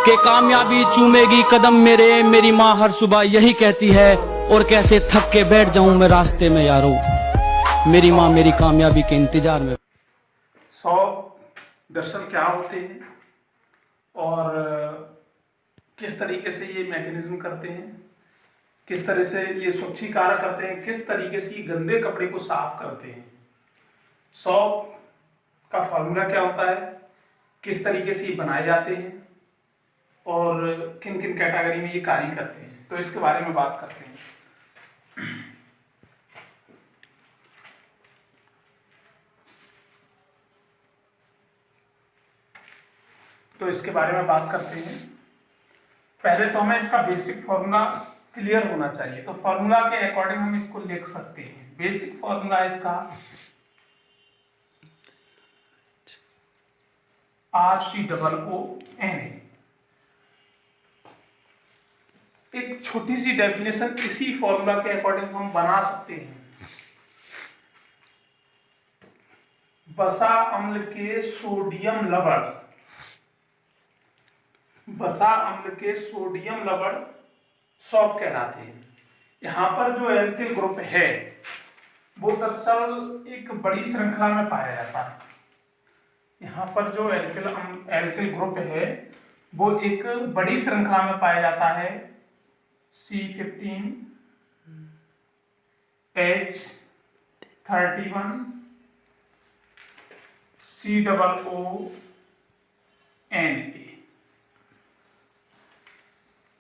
कि कामयाबी चूमेगी कदम मेरे, मेरी माँ हर सुबह यही कहती है, और कैसे थक के बैठ जाऊं मैं रास्ते में यारो, मेरी माँ मेरी कामयाबी के इंतजार में। 100 दरअसल क्या होते हैं और किस तरीके से ये मैकेनिज्म करते हैं, किस तरह से ये स्वच्छीकरण करते हैं, किस तरीके से ये गंदे कपड़े को साफ करते हैं। 100 का फॉर्मूला क्या होता है, किस तरीके से ये बनाए जाते हैं और किन किन कैटेगरी में ये कार्य करते हैं, तो इसके बारे में बात करते हैं। तो इसके बारे में बात करते हैं। पहले तो हमें इसका बेसिक फॉर्मूला क्लियर होना चाहिए, तो फॉर्मूला के अकॉर्डिंग हम इसको लिख सकते हैं। बेसिक फॉर्मूला इसका RCOONA। एक छोटी सी डेफिनेशन इसी फॉर्मूला के अकॉर्डिंग हम बना सकते हैं। बसा अम्ल के सोडियम लवण, बसा अम्ल के सोडियम लवण सॉल्ट कहलाते हैं। यहाँ पर जो एल्किल ग्रुप है वो दरअसल एक बड़ी श्रृंखला में पाया जाता है। यहाँ पर जो एल्किल ग्रुप है वो एक बड़ी श्रृंखला में पाया जाता है। C15 H31 COONA।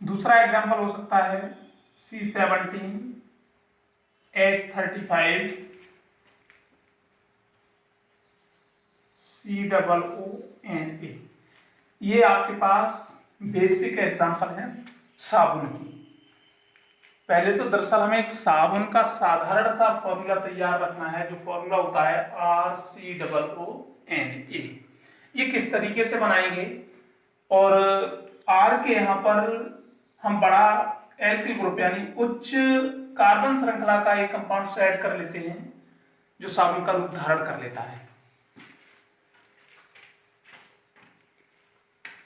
दूसरा एग्जांपल हो सकता है C17 H35 COONA। ये आपके पास बेसिक एग्जांपल है साबुन की। पहले तो दरअसल हमें एक साबुन का साधारण सा फॉर्मूला तैयार रखना है, जो फॉर्मूला होता है RCOONA। ये किस तरीके से बनाएंगे, और R के यहाँ पर हम बड़ा एल्किल ग्रुप यानी उच्च कार्बन श्रृंखला का एक कंपाउंड ऐड कर लेते हैं जो साबुन का रूप धारण कर लेता है।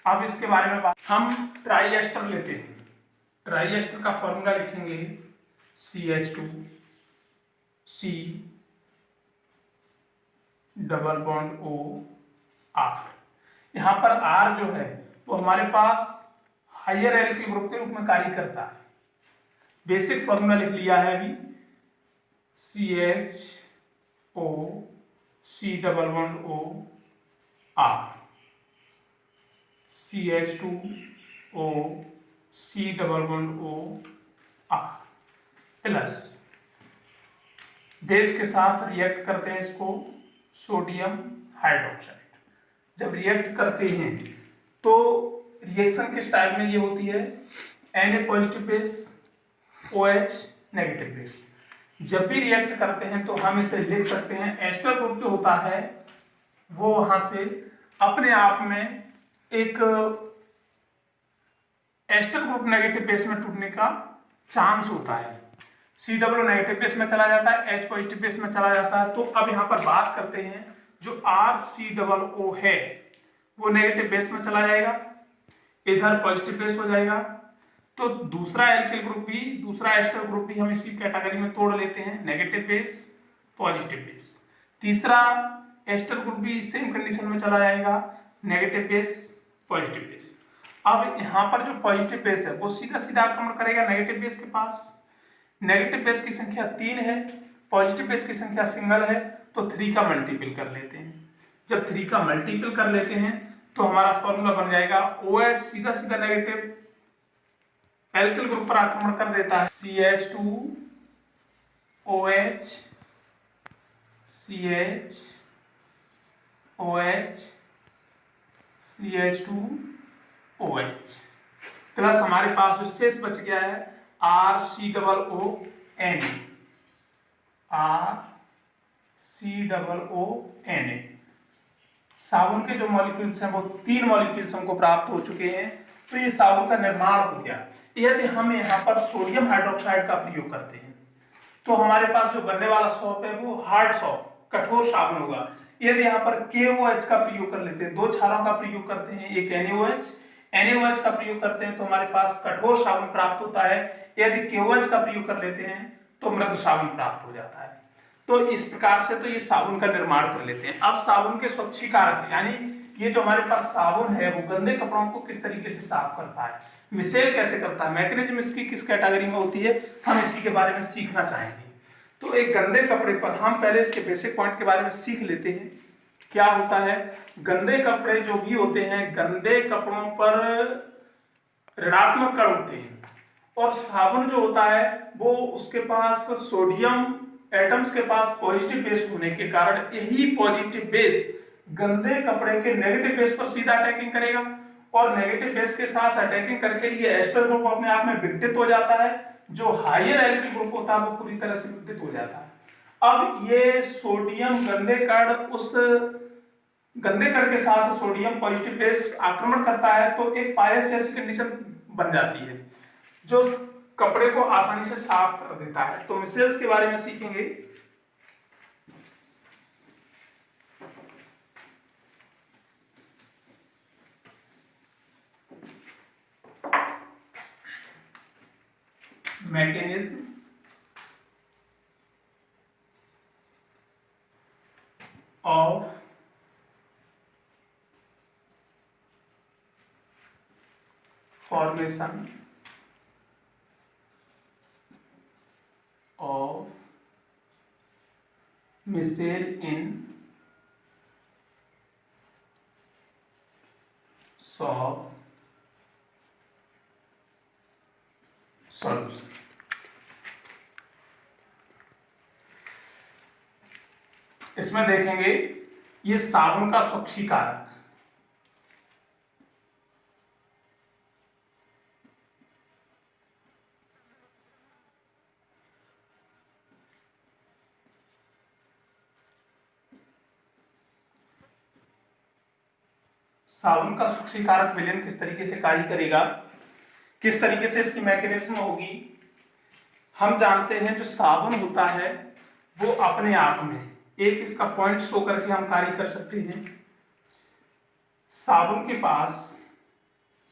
अब इसके बारे में हम ट्राई एस्टर लेते हैं। ट्राई एस्टर का फॉर्मूला लिखेंगे CH2C डबल बॉन्ड OR। यहाँ पर R जो है वो हमारे पास हायर एल्किल ग्रुप के रूप में कार्य करता है। बेसिक फॉर्मूला लिख लिया है अभी, CHOC double bond OR, CH2O C double bond OR plus base के साथ रिएक्ट करते हैं इसको सोडियम हाइड्रोक्साइड। जब रिएक्ट करते हैं तो रिएक्शन किस टाइप में ये होती है, Na positive base OH negative base. जब भी रिएक्ट करते हैं तो हम इसे लिख सकते हैं, एस्टर ग्रुप जो होता है वो वहां से अपने आप में एक एस्टर ग्रुप नेगेटिव बेस में टूटने का चांस होता है। C डबल नेगेटिव बेस में चला जाता है, H पॉजिटिव बेस में चला जाता है। तो अब यहाँ पर बात करते हैं, जो RCOO है वो नेगेटिव बेस में चला जाएगा, इधर पॉजिटिव बेस हो जाएगा। तो दूसरा एल्किल ग्रुप भी, दूसरा एस्टर ग्रुप भी हम इसी कैटेगरी में तोड़ लेते हैं, नेगेटिव बेस पॉजिटिव बेस। तीसरा एस्टर ग्रुप भी सेम कंडीशन में चला जाएगा, नेगेटिव बेस पॉजिटिव बेस। अब यहाँ पर जो पॉजिटिव बेस है वो सीधा सीधा आक्रमण करेगा नेगेटिव बेस के पास। नेगेटिव बेस की संख्या 3 है, पॉजिटिव बेस की संख्या सिंगल है, तो 3 का मल्टीपल कर लेते हैं। जब 3 का मल्टीपल कर लेते हैं तो हमारा फॉर्मूला बन जाएगा OH सीधा सीधा नेगेटिव एल्किल ग्रुप पर आक्रमण कर देता है, CH2OH CHOH CH2OH प्लस हमारे पास जो शेष बच गया है RCOONA। साबुन के जो मॉलिक्यूल्स हैं वो 3 मॉलिक्यूल्स हमको प्राप्त हो चुके हैं। तो ये साबुन का निर्माण हो गया। यदि हम यहाँ पर सोडियम हाइड्रोक्साइड का प्रयोग करते हैं तो हमारे पास जो बनने वाला सॉप है वो हार्ड सॉप, कठोर साबुन होगा। यदि यहाँ पर KOH का प्रयोग कर लेते हैं, 2 क्षारों का प्रयोग करते हैं, एक NaOH NaOH का प्रयोग करते हैं तो हमारे पास कठोर साबुन प्राप्त होता है। यदि KOH का प्रयोग कर लेते हैं तो मृदु साबुन प्राप्त हो जाता है। तो इस प्रकार से तो ये साबुन का निर्माण कर लेते हैं। अब साबुन के स्वच्छीकारक, यानी ये जो हमारे पास साबुन है वो गंदे कपड़ों को किस तरीके से साफ करता है, मिसेल कैसे करता है, मैकेनिज्म इसकी किस कैटेगरी में होती है, हम इसी के बारे में सीखना चाहेंगे। तो एक गंदे कपड़े पर हम पहले इसके बेसिक पॉइंट के बारे में सीख लेते हैं। क्या होता है, गंदे कपड़े जो भी होते हैं, गंदे कपड़ों पर ऋणात्मक कण होते हैं, और साबुन जो होता है वो उसके पास सोडियम एटम्स के पास पॉजिटिव बेस होने के कारण यही पॉजिटिव बेस गंदे कपड़े के नेगेटिव बेस पर सीधा अटैकिंग करेगा, और नेगेटिव बेस के साथ अटैकिंग करके ये एस्टर ग्रुप अपने आप में विघटित हो जाता है। जो हायर एल्किल ग्रुप होता है वो पूरी तरह से विघटित हो जाता है। अब ये सोडियम गंदे कण उस गंदे कण के साथ सोडियम पॉजिटिव बेस आक्रमण करता है तो एक पायस जैसी कंडीशन बन जाती है जो कपड़े को आसानी से साफ कर देता है। तो मिसेल्स के बारे में सीखेंगे। Mechanism of formation of micelle in soft solution। इसमें देखेंगे ये साबुन का स्वच्छीकारक, साबुन का स्वच्छीकारक विलयन किस तरीके से कार्य करेगा, किस तरीके से इसकी मैकेनिज्म होगी। हम जानते हैं जो साबुन होता है वो अपने आप में एक इसका पॉइंट शो करके हम कार्य कर सकते हैं। साबुन के पास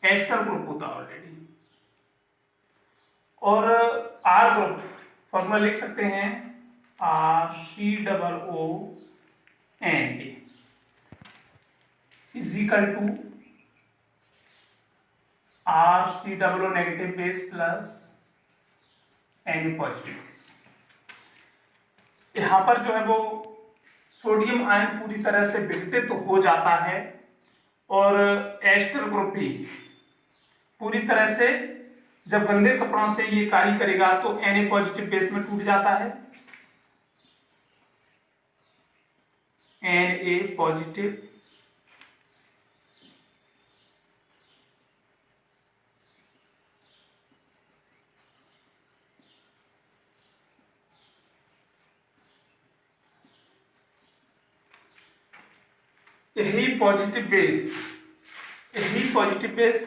एस्टर ग्रुप होता है ऑलरेडी, और आर ग्रुप फॉर्मूला लिख सकते हैं RCOONA is equal to RCOO negative base plus Na positive base. यहाँ पर जो है वो सोडियम आयन पूरी तरह से विघटित तो हो जाता है, और एस्टर ग्रुप भी पूरी तरह से जब गंदे कपड़ों से ये कार्य करेगा तो Na पॉजिटिव बेस में टूट जाता है। Na पॉजिटिव यही पॉजिटिव बेस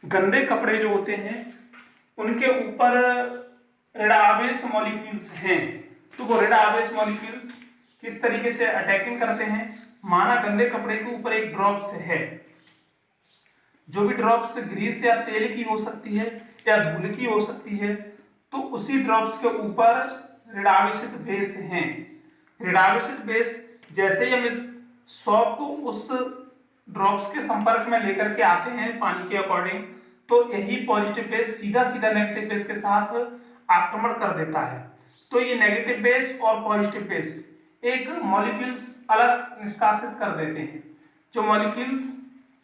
गंदे कपड़े जो होते हैं उनके ऊपर ऋण आवेश मॉलिक्यूल्स हैं, तो वो ऋण आवेश मॉलिक्यूल्स किस तरीके से अटैकिंग करते हैं। माना गंदे कपड़े के ऊपर एक ड्रॉप्स है, जो भी ड्रॉप्स ग्रीस या तेल की हो सकती है या धूल की हो सकती है, तो उसी ड्रॉप्स के ऊपर ऋणावेशित बेस हैं। ऋणावेशित बेस जैसे ही हम इस सॉप को उस ड्रॉप्स के संपर्क में लेकर के आते हैं पानी के अकॉर्डिंग, तो यही पॉजिटिव बेस सीधा सीधा नेगेटिव बेस के साथ आक्रमण कर देता है। तो ये नेगेटिव बेस और पॉजिटिव बेस एक मॉलिक्यूल्स अलग निष्कासित कर देते हैं। जो मॉलिक्यूल्स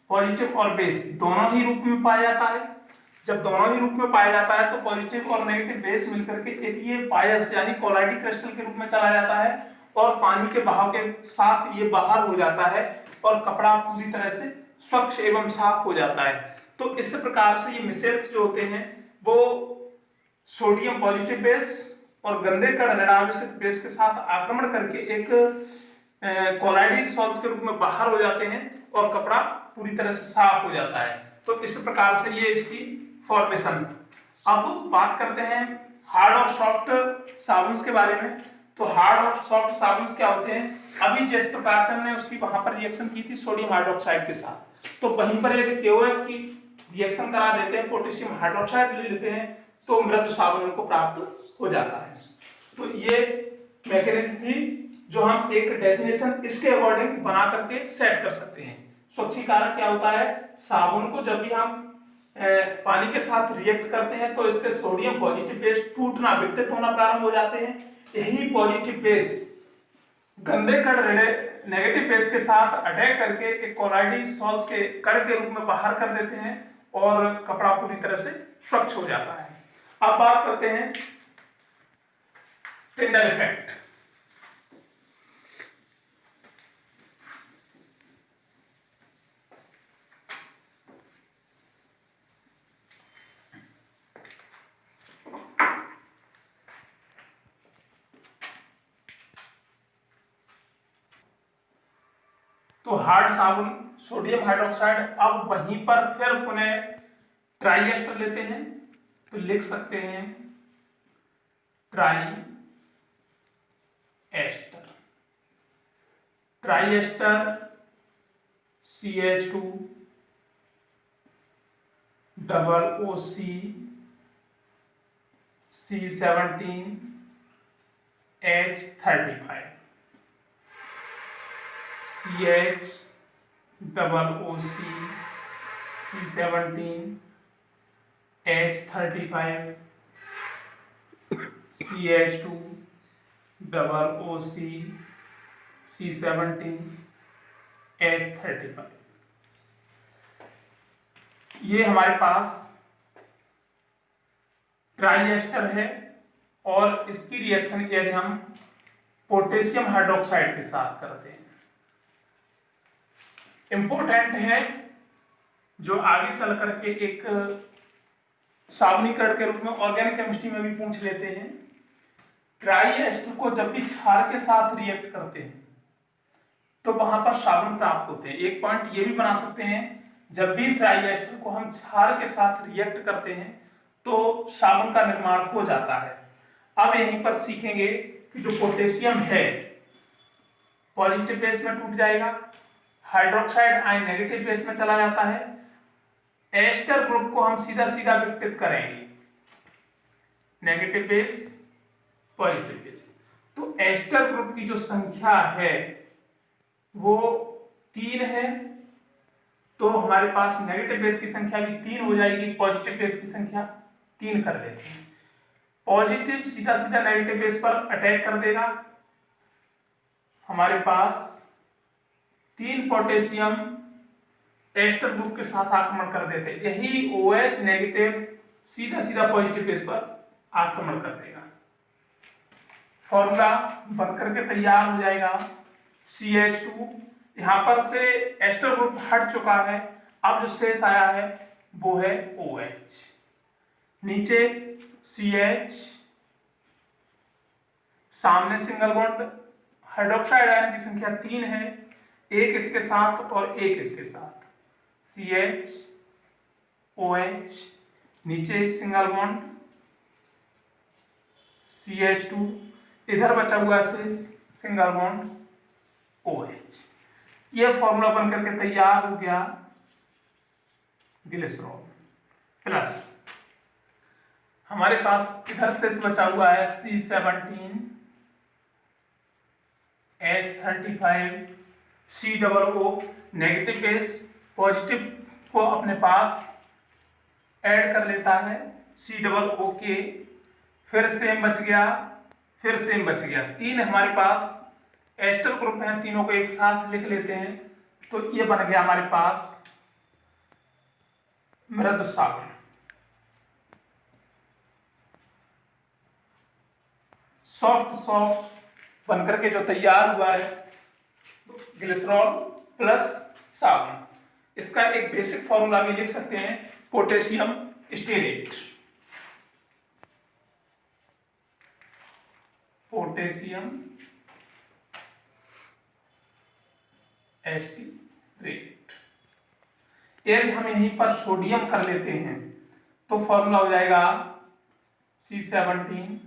पॉजिटिव और बेस दोनों ही रूप में पाया जाता है, जब दोनों ही रूप में पाया जाता है तो पॉजिटिव और नेगेटिव बेस मिलकर के एक ये पायस यानी कोलाइडी क्रिस्टल के रूप में चला जाता है, और पानी के बहाव के साथ ये बाहर हो जाता है और कपड़ा पूरी तरह से स्वच्छ एवं साफ हो जाता है। तो इस प्रकार से ये मिसेल्स जो होते हैं वो सोडियम पॉजिटिव बेस और गंदे कण ऋणावेशित बेस के साथ आक्रमण करके एक कोलाइडी सॉल्ट्स के रूप में बाहर हो जाते हैं और कपड़ा पूरी तरह से साफ हो जाता है। तो इस प्रकार से ये इसकी फॉर्मेशन। अब बात करते हैं हार्ड और सॉफ्ट साबुन के बारे में। तो हार्ड और सॉफ्ट साबुन क्या होते हैं, अभी जिस प्रकार से हमने उसकी वहां पर रिएक्शन की थी सोडियम हाइड्रोक्साइड के साथ, तो वहीं पर यदि KOH की रिएक्शन करा देते हैं, पोटेशियम हाइड्रोक्साइड ले लेते हैं, तो मृदु साबुन को प्राप्त हो जाता है। तो ये मैकेनिज्म थी जो हम एक डेफिनेशन इसके अकॉर्डिंग बना करके सेट कर सकते हैं। स्वच्छीकरण क्या होता है, साबुन को जब भी हम पानी के साथ रिएक्ट करते हैं तो इसके सोडियम पॉजिटिव बेस टूटना, विघटित होना प्रारंभ हो जाते हैं। यही पॉजिटिव बेस गंदे कण नेगेटिव बेस के साथ अटैक करके एक कोलाइडी सॉल्ट्स के कण के रूप में बाहर कर देते हैं और कपड़ा पूरी तरह से स्वच्छ हो जाता है। अब बात करते हैं टिंडल इफेक्ट। तो हार्ड साबुन सोडियम हाइड्रोक्साइड, अब वहीं पर फिर पुनः ट्राई एस्टर लेते हैं, तो लिख सकते हैं tri ester. Tri ester CH2 double OC C17 H35 CH double OC C17 H35 CH2 double OC C17 H35। ये हमारे पास ट्राई एस्टर है और इसकी रिएक्शन यदि हम पोटेशियम हाइड्रोक्साइड के साथ करते हैं, इंपॉर्टेंट है जो आगे चल करके एक साबुनीकरण के रूप में ऑर्गेनिक केमिस्ट्री में भी पूछ लेते हैं। ट्राई एस्टर को जब भी क्षार के साथ रिएक्ट करते हैं तो वहां पर साबुन प्राप्त होते हैं। एक पॉइंट ये भी बना सकते हैं, जब भी ट्राई एस्टर को हम क्षार के साथ रिएक्ट करते हैं तो साबुन का निर्माण हो जाता है। अब यहीं पर सीखेंगे कि जो पोटेशियम है पॉजिटिव बेस में टूट जाएगा, हाइड्रोक्साइड आयन नेगेटिव बेस में चला जाता है, एस्टर ग्रुप को हम सीधा सीधा विघटित करेंगे, नेगेटिव बेस पॉजिटिव बेस। तो एस्टर ग्रुप की जो संख्या है वो 3 है, तो हमारे पास नेगेटिव बेस की संख्या भी 3 हो जाएगी, पॉजिटिव बेस की संख्या 3 कर देते हैं। पॉजिटिव सीधा सीधा नेगेटिव बेस पर अटैक कर देगा, हमारे पास 3 पोटेशियम एस्टर ग्रुप के साथ आक्रमण कर देते हैं। यही OH नेगेटिव सीधा सीधा पॉजिटिव बेस पर आक्रमण कर देगा। फॉर्मूला बनकर के तैयार हो जाएगा CH2, यहां पर से एस्टर ग्रुप हट चुका है, अब जो शेष आया है वो है OH, नीचे CH, सामने सिंगल बॉन्ड, हाइड्रोक्साइड आयन की संख्या 3 है, एक इसके साथ और एक इसके साथ, CH OH, नीचे सिंगल बॉन्ड CH2, इधर बचा हुआ शेष सिंगल बॉन्ड OH। यह फॉर्मूला बनकर के तैयार हो गया ग्लिसरॉल प्लस हमारे पास इधर शेष बचा हुआ है C17 H35 COO, negative base positive को अपने पास ऐड कर लेता है, COO, फिर सेम बच गया, फिर सेम बच गया। 3 हमारे पास एस्टर ग्रुप हैं, तीनों को एक साथ लिख लेते हैं, तो ये बन गया हमारे पास मृदु साबुन। सॉफ्ट बनकर के जो तैयार हुआ है तो ग्लिसरॉल प्लस साबुन, इसका एक बेसिक फॉर्मूला भी लिख सकते हैं, पोटेशियम स्टीरेट, पोटेशियम एस्टीरेट। यदि हम यहीं पर सोडियम कर लेते हैं तो फॉर्मूला हो जाएगा C17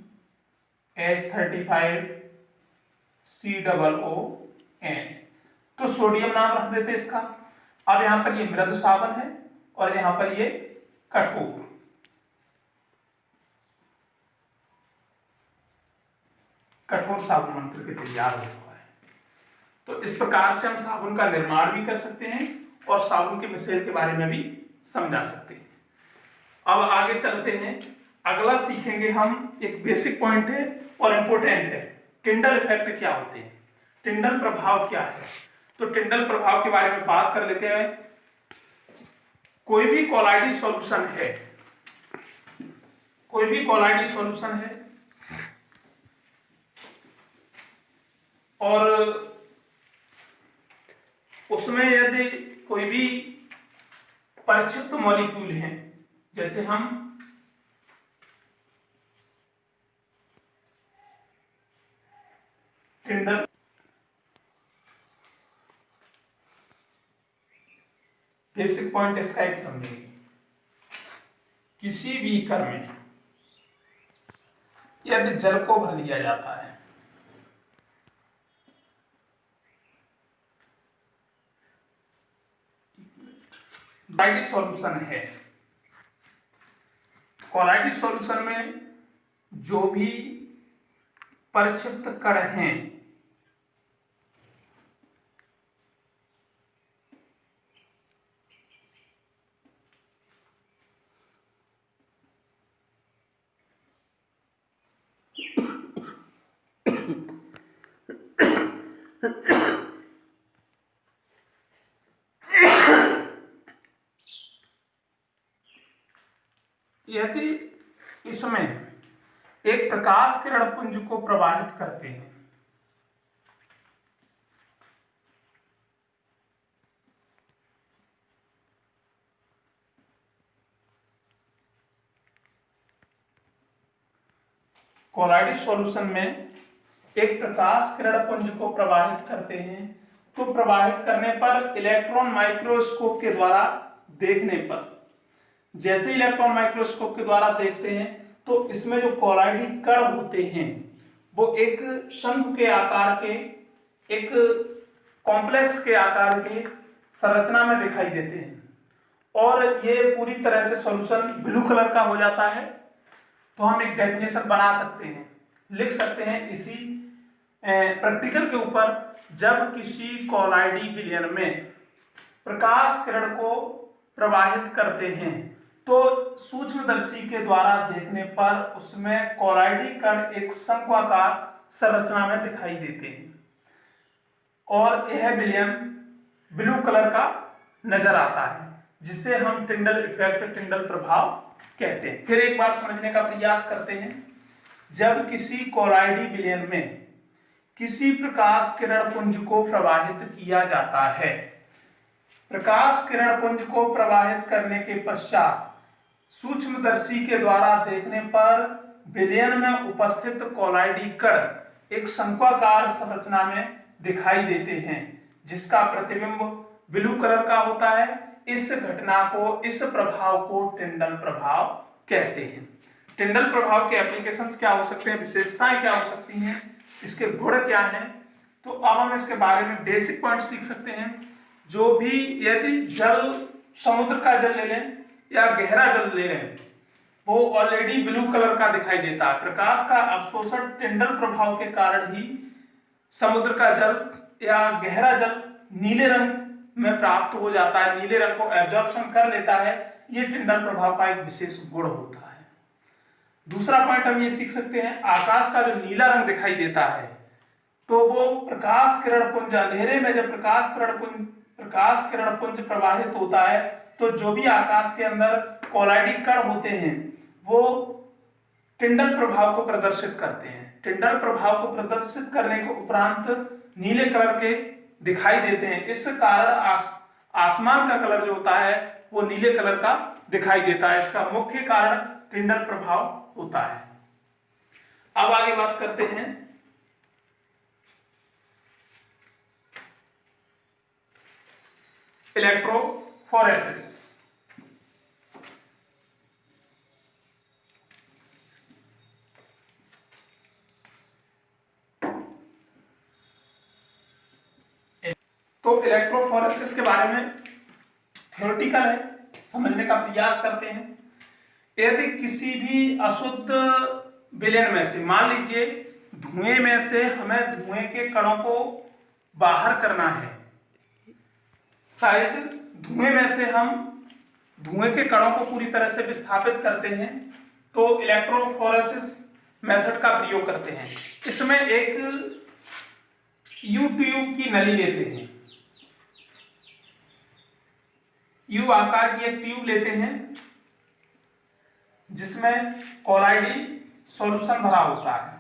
H35 COON, तो सोडियम नाम रख देते इसका। अब यहां पर ये मृदु साबुन है और यहां पर ये कठोर। कठोर साबुन बनकर के तैयार हो चुका है। तो इस प्रकार से हम साबुन का निर्माण भी कर सकते हैं और साबुन के मिसेल के बारे में भी समझा सकते हैं। अब आगे चलते हैं, अगला सीखेंगे हम, एक बेसिक पॉइंट है और इंपॉर्टेंट है, टिंडल इफेक्ट क्या होते हैं, टिंडल प्रभाव क्या है। तो टिंडल प्रभाव के बारे में बात कर लेते हैं। कोई भी कोलाइडी सॉल्यूशन है, कोई भी कोलाइडी सॉल्यूशन है और उसमें यदि कोई भी परिक्षिप्त मॉलिक्यूल है, जैसे हम टिंडल, बेसिक पॉइंट इसका एक समझेंगे, किसी भी बीकर में यदि जल को भर लिया जाता है, कोलाइडी सॉल्यूशन है, कोलाइडी सॉल्यूशन में जो भी परिक्षिप्त कण हैं यदि इसमें एक प्रकाश किरण पुंज को प्रवाहित करते हैं, कोलाइडी सॉल्यूशन में एक प्रकाश किरण पुंज को प्रवाहित करते हैं, तो प्रवाहित करने पर इलेक्ट्रॉन माइक्रोस्कोप के द्वारा देखने पर, जैसे इलेक्ट्रॉन माइक्रोस्कोप के द्वारा देखते हैं तो इसमें जो कोलाइडी कण होते हैं वो एक शंकु के आकार के, एक कॉम्प्लेक्स के आकार के संरचना में दिखाई देते हैं और ये पूरी तरह से सॉल्यूशन ब्लू कलर का हो जाता है। तो हम एक डेफिनेशन बना सकते हैं, लिख सकते हैं इसी प्रैक्टिकल के ऊपर, जब किसी कोलाइडी विलयन में प्रकाश किरण को प्रवाहित करते हैं तो सूक्ष्मदर्शी के द्वारा देखने पर उसमें कोलाइडी कण एक शंक्वाकार संरचना में दिखाई देते हैं और यह विलयन ब्लू कलर का नजर आता है, जिसे हम टिंडल इफेक्ट, टिंडल प्रभाव कहते हैं। फिर एक बार समझने का प्रयास करते हैं, जब किसी कोलाइडी विलयन में किसी प्रकाश किरण पुंज को प्रवाहित किया जाता है, प्रकाश किरण पुंज को प्रवाहित करने के पश्चात सूक्ष्मदर्शी के द्वारा देखने पर विलयन में उपस्थित कोलाइडी कण एक शंक्वाकार संरचना में दिखाई देते हैं, जिसका प्रतिबिंब ब्लू कलर का होता है। इस घटना को, इस प्रभाव को टिंडल प्रभाव कहते हैं। टिंडल प्रभाव के एप्लीकेशंस क्या हो सकते हैं, विशेषताएं क्या हो सकती हैं, इसके गुण क्या हैं, तो अब हम इसके बारे में बेसिक पॉइंट सीख सकते हैं। जो भी, यदि जल, समुद्र का जल ले लें या गहरा जल ले लें, वो ऑलरेडी ब्लू कलर का दिखाई देता है। प्रकाश का अवशोषण टिंडल प्रभाव के कारण ही समुद्र का जल या गहरा जल नीले रंग में प्राप्त हो जाता है, नीले रंग को एब्जॉर्प्शन कर लेता है। ये टिंडल प्रभाव का एक विशेष गुण होता है। दूसरा पॉइंट हम ये सीख सकते हैं, आकाश का जो नीला रंग दिखाई देता है तो वो प्रकाश किरण पुंज, अंधेरे में जब प्रकाश किरण पुंज प्रवाहित होता है तो जो भी आकाश के अंदर कोलाइडी कण होते हैं वो टिंडल प्रभाव को प्रदर्शित करते हैं। टिंडल प्रभाव को प्रदर्शित करने के उपरांत नीले कलर के दिखाई देते हैं। इस कारण आसमान का कलर जो होता है वो नीले कलर का दिखाई देता है। इसका मुख्य कारण टिंडल प्रभाव होता है। अब आगे बात करते हैं इलेक्ट्रोफोरेसिस। तो इलेक्ट्रोफोरेसिस के बारे में थ्योरेटिकल है समझने का प्रयास करते हैं। यदि किसी भी अशुद्ध विलयन में से, मान लीजिए धुएं में से हमें धुएं के कणों को बाहर करना है, शायद धुएं में से हम धुएं के कणों को पूरी तरह से विस्थापित करते हैं, तो इलेक्ट्रोफोरेसिस मेथड का प्रयोग करते हैं। इसमें एक यू ट्यूब की नली लेते हैं, यू आकार की एक ट्यूब लेते हैं जिसमें कोलाइडी सॉल्यूशन भरा होता है।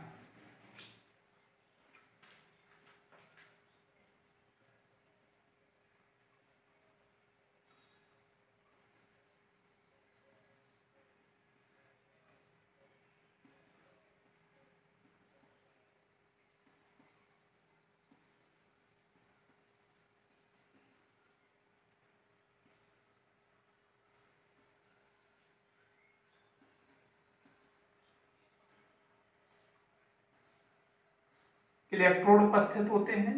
इलेक्ट्रोड उपस्थित होते हैं।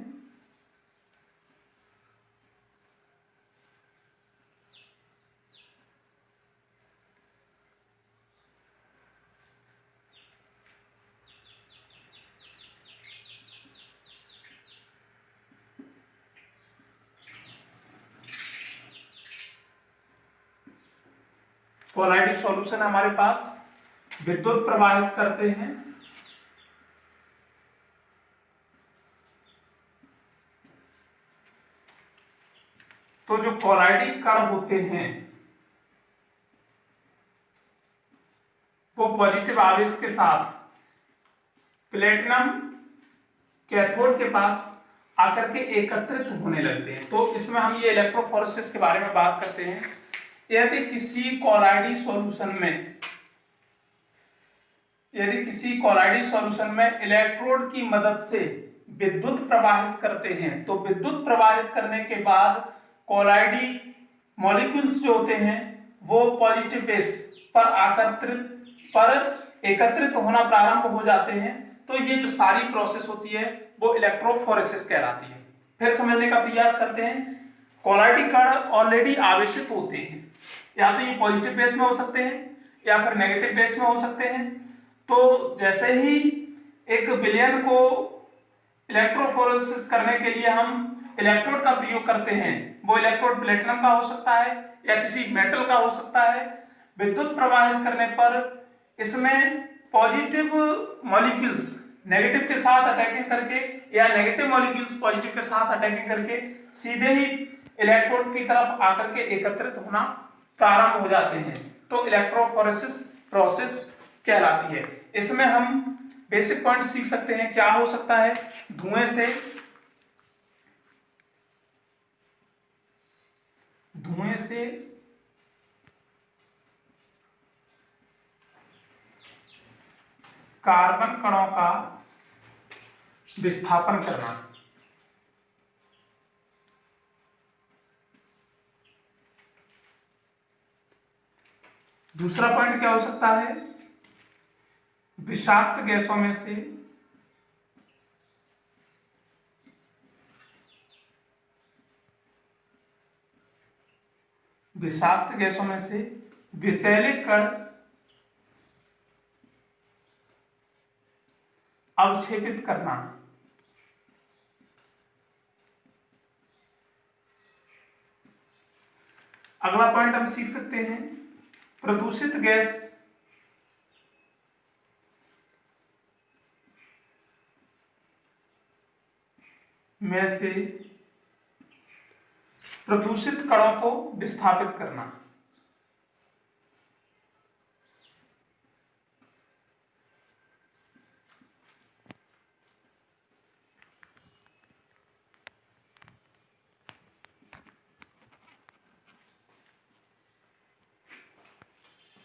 कोलाइडी सॉल्यूशन हमारे पास विद्युत प्रवाहित करते हैं। तो जो कोलाइडी कण होते हैं वो पॉजिटिव आवेश के साथ प्लेटिनम कैथोड के पास आकर के एकत्रित होने लगते हैं। तो इसमें हम ये इलेक्ट्रोफोरेसिस के बारे में बात करते हैं। यदि किसी कोलाइडी सॉल्यूशन में इलेक्ट्रोड की मदद से विद्युत प्रवाहित करते हैं, तो विद्युत प्रवाहित करने के बाद कोलाइडी मॉलिक्यूल्स जो होते हैं वो पॉजिटिव बेस पर एकत्रित होना प्रारंभ हो जाते हैं। तो ये जो सारी प्रोसेस होती है वो इलेक्ट्रोफोरेसिस कहलाती है। फिर समझने का प्रयास करते हैं। कोलाइडी कण ऑलरेडी आवेशित होते हैं, या तो ये पॉजिटिव बेस में हो सकते हैं या फिर नेगेटिव बेस में हो सकते हैं। तो जैसे ही एक विलयन को इलेक्ट्रोफोरेसिस करने के लिए हम इलेक्ट्रोड का प्रयोग करते हैं, वो इलेक्ट्रोड प्लेटिनम का हो सकता है या किसी मेटल का हो सकता है। विद्युत प्रवाहित करने पर इसमें पॉजिटिव मॉलिक्यूल्स नेगेटिव के साथ अटैकिंग करके या नेगेटिव मॉलिक्यूल्स पॉजिटिव के साथ अटैकिंग करके सीधे ही इलेक्ट्रोड की तरफ आकर के एकत्रित होना प्रारंभ हो जाते हैं। तो इलेक्ट्रोफोरेसिस प्रोसेस कहलाती है। इसमें हम बेसिक पॉइंट सीख सकते हैं। क्या हो सकता है? धुएं से कार्बन कणों का विस्थापन करना। दूसरा पॉइंट क्या हो सकता है? विषाक्त गैसों में से विषैले कण अवक्षेपित करना। अगला पॉइंट हम सीख सकते हैं, प्रदूषित गैस में से प्रदूषित कणों को विस्थापित करना।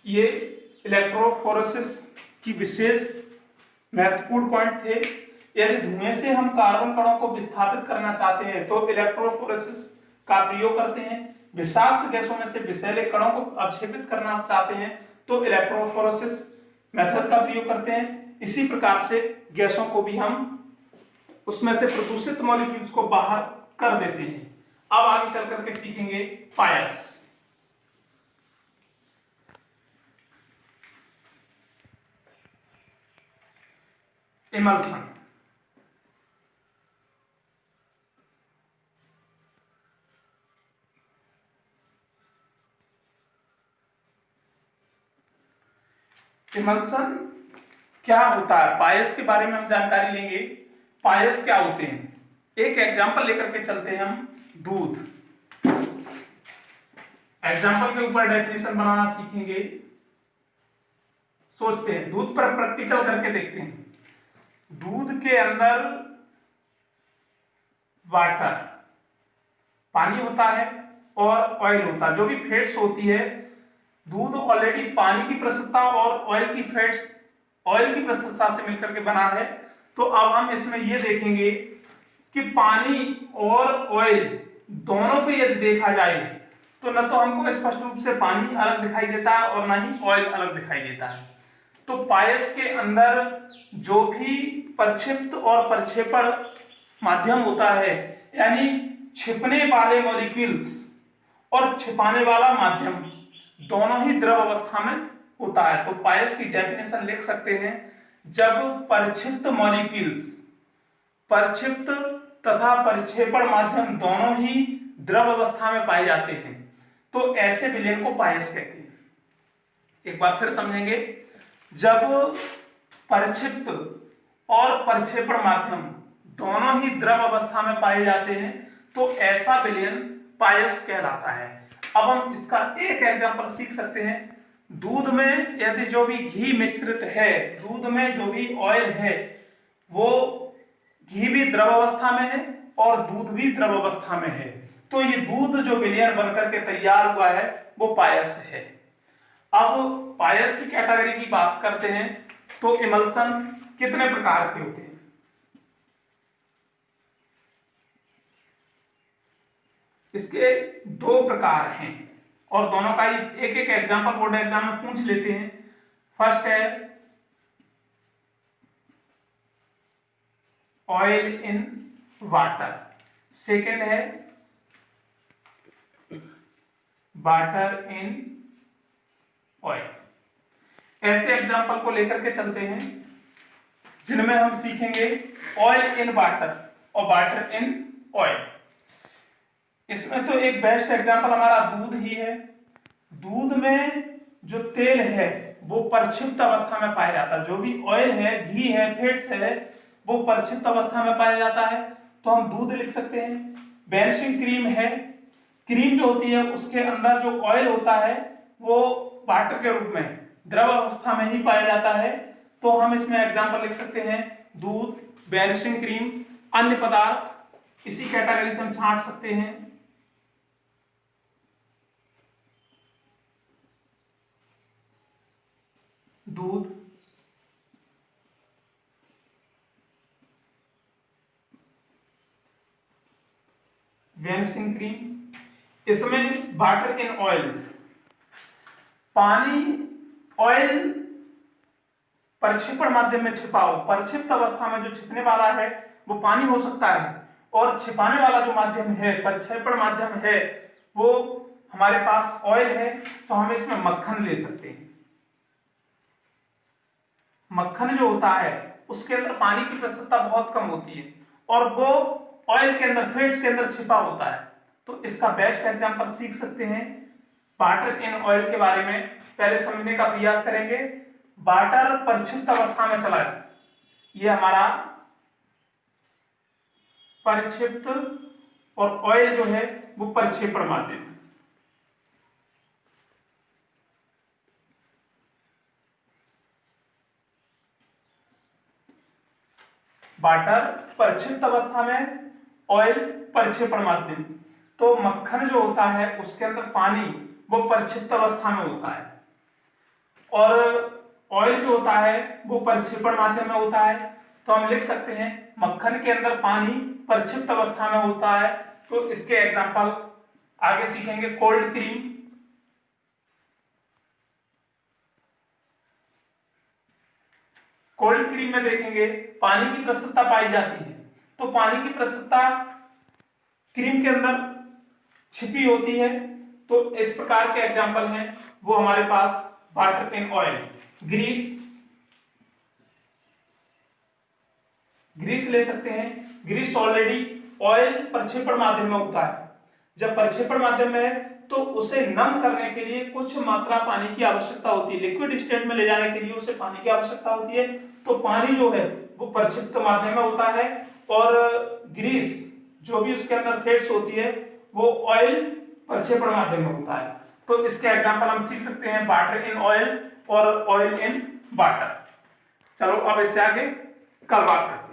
ये इलेक्ट्रोफोरेसिस की विशेष महत्वपूर्ण पॉइंट थे। यदि धुएं से हम कार्बन कणों को विस्थापित करना चाहते हैं तो इलेक्ट्रोफोरेसिस का प्रयोग करते हैं। विषाक्त गैसों में से विषैले कणों को अवक्षेपित करना चाहते हैं तो इलेक्ट्रोफोरेसिस मेथड का प्रयोग करते हैं। इसी प्रकार से गैसों को भी हम उसमें से प्रदूषित मॉलिक्यूल्स को बाहर कर देते हैं। अब आगे चल करके सीखेंगे फायर्स। इमल्सन। इमल्सन क्या होता है, पायस के बारे में हम जानकारी लेंगे। पायस क्या होते हैं, एक एग्जांपल लेकर के चलते हैं हम। दूध, एग्जांपल के ऊपर डेफिनेशन बनाना सीखेंगे। सोचते हैं, दूध पर प्रैक्टिकल करके देखते हैं। दूध के अंदर वाटर, पानी होता है और ऑयल होता है, जो भी फैट्स होती है। दूध ऑलरेडी पानी की प्रशुद्धता और ऑयल की फैट्स, ऑयल की प्रशुद्धता से मिलकर के बना है। तो अब हम इसमें ये देखेंगे कि पानी और ऑयल दोनों को यदि देखा जाए तो न तो हमको स्पष्ट रूप से पानी अलग दिखाई देता है और न ही ऑयल अलग दिखाई देता है। तो पायस के अंदर जो भी प्रक्षिप्त और प्रक्षेपण माध्यम होता है, यानी छिपने वाले मॉलिक्यूल्स और छिपाने वाला माध्यम, दोनों ही द्रव अवस्था में होता है। तो पायस की डेफिनेशन लिख सकते हैं, जब प्रक्षिप्त मॉलिक्यूल्स, प्रक्षिप्त तथा प्रक्षेपण माध्यम दोनों ही द्रव अवस्था में पाए जाते हैं, तो ऐसे विलयन को पायस कहते हैं। एक बार फिर समझेंगे, जब प्रक्षिप्त और प्रक्षेपण माध्यम दोनों ही द्रव अवस्था में पाए जाते हैं तो ऐसा विलयन पायस कहलाता है। अब हम इसका एक एग्जांपल सीख सकते हैं। दूध में यदि जो भी घी मिश्रित है, दूध में जो भी ऑयल है, वो घी भी द्रव अवस्था में है और दूध भी द्रव अवस्था में है, तो ये दूध जो विलयन बनकर के तैयार हुआ है वो पायस है। अब पायस की कैटेगरी की बात करते हैं तो इमल्सन कितने प्रकार के होते हैं? इसके दो प्रकार हैं और दोनों का एक एक एग्जांपल बोर्ड एग्जाम में पूछ लेते हैं। फर्स्ट है ऑयल इन वाटर, सेकेंड है वाटर इन ऑयल। ऐसे एग्जांपल को लेकर के चलते हैं जिनमें हम सीखेंगे ऑयल इन वाटर और वाटर इन ऑयल। इसमें तो एक बेस्ट एग्जांपल हमारा दूध ही है। दूध में जो तेल है वो प्रक्षिप्त अवस्था में पाया जाता है, जो भी ऑयल है, घी है, फैट्स है, वो प्रक्षिप्त अवस्था में पाया जाता है, तो हम दूध लिख सकते हैं। वैनिशिंग क्रीम है, क्रीम जो होती है उसके अंदर जो ऑयल होता है वो वाटर के रूप में द्रव अवस्था में ही पाया जाता है, तो हम इसमें एग्जांपल लिख सकते हैं दूध, वैनिशिंग क्रीम। अन्य पदार्थ इसी कैटेगरी से हम छांट सकते हैं। दूध, वैनिशिंग क्रीम, इसमें वाटर इन ऑयल, पानी ऑयल प्रक्षेपण माध्यम में छिपा हो, प्रक्षिप्त अवस्था में जो छिपने वाला है वो पानी हो सकता है और छिपाने वाला जो माध्यम है, प्रक्षेपण माध्यम है, वो हमारे पास ऑयल है, तो हम इसमें मक्खन ले सकते हैं। मक्खन जो होता है उसके अंदर पानी की प्रशुद्धता बहुत कम होती है और वो ऑयल के अंदर, फैट्स के अंदर छिपा होता है, तो इसका बेस्ट एग्जांपल सीख सकते हैं। वाटर इन ऑयल के बारे में पहले समझने का प्रयास करेंगे। वाटर प्रक्षिप्त अवस्था में चला है, ये हमारा प्रक्षिप्त, और ऑयल जो है वो प्रक्षेपण माध्यम। वाटर प्रक्षिप्त अवस्था में, ऑयल प्रक्षेपण माध्यम। तो मक्खन जो होता है उसके अंदर पानी वो प्रक्षिप्त अवस्था में होता है और ऑयल जो होता है वो प्रक्षेपण माध्यम में होता है, तो हम लिख सकते हैं मक्खन के अंदर पानी प्रक्षिप्त अवस्था में होता है। तो इसके एग्जांपल आगे सीखेंगे। कोल्ड क्रीम, कोल्ड क्रीम में देखेंगे पानी की प्रशुद्धता पाई जाती है, तो पानी की प्रशुद्धता क्रीम के अंदर छिपी होती है, तो इस प्रकार के एग्जांपल हैं वो हमारे पास water in oil. Grease, grease ले सकते हैं। ग्रीस ऑलरेडी ऑयल प्रक्षेपण माध्यम में होता है। जब प्रक्षेपण माध्यम में है तो उसे नम करने के लिए कुछ मात्रा पानी की आवश्यकता होती है। लिक्विड स्टेट में ले जाने के लिए उसे पानी की आवश्यकता होती है। तो पानी जो है वो प्रक्षिप्त माध्यम में होता है और ग्रीस जो भी उसके अंदर फेट्स होती है वो ऑयल प्रक्षेपण माध्यम में होता है। तो इसके एग्जांपल हम सीख सकते हैं वाटर इन ऑयल और ऑयल इन वाटर। चलो अब इससे आगे कल बात करते हैं।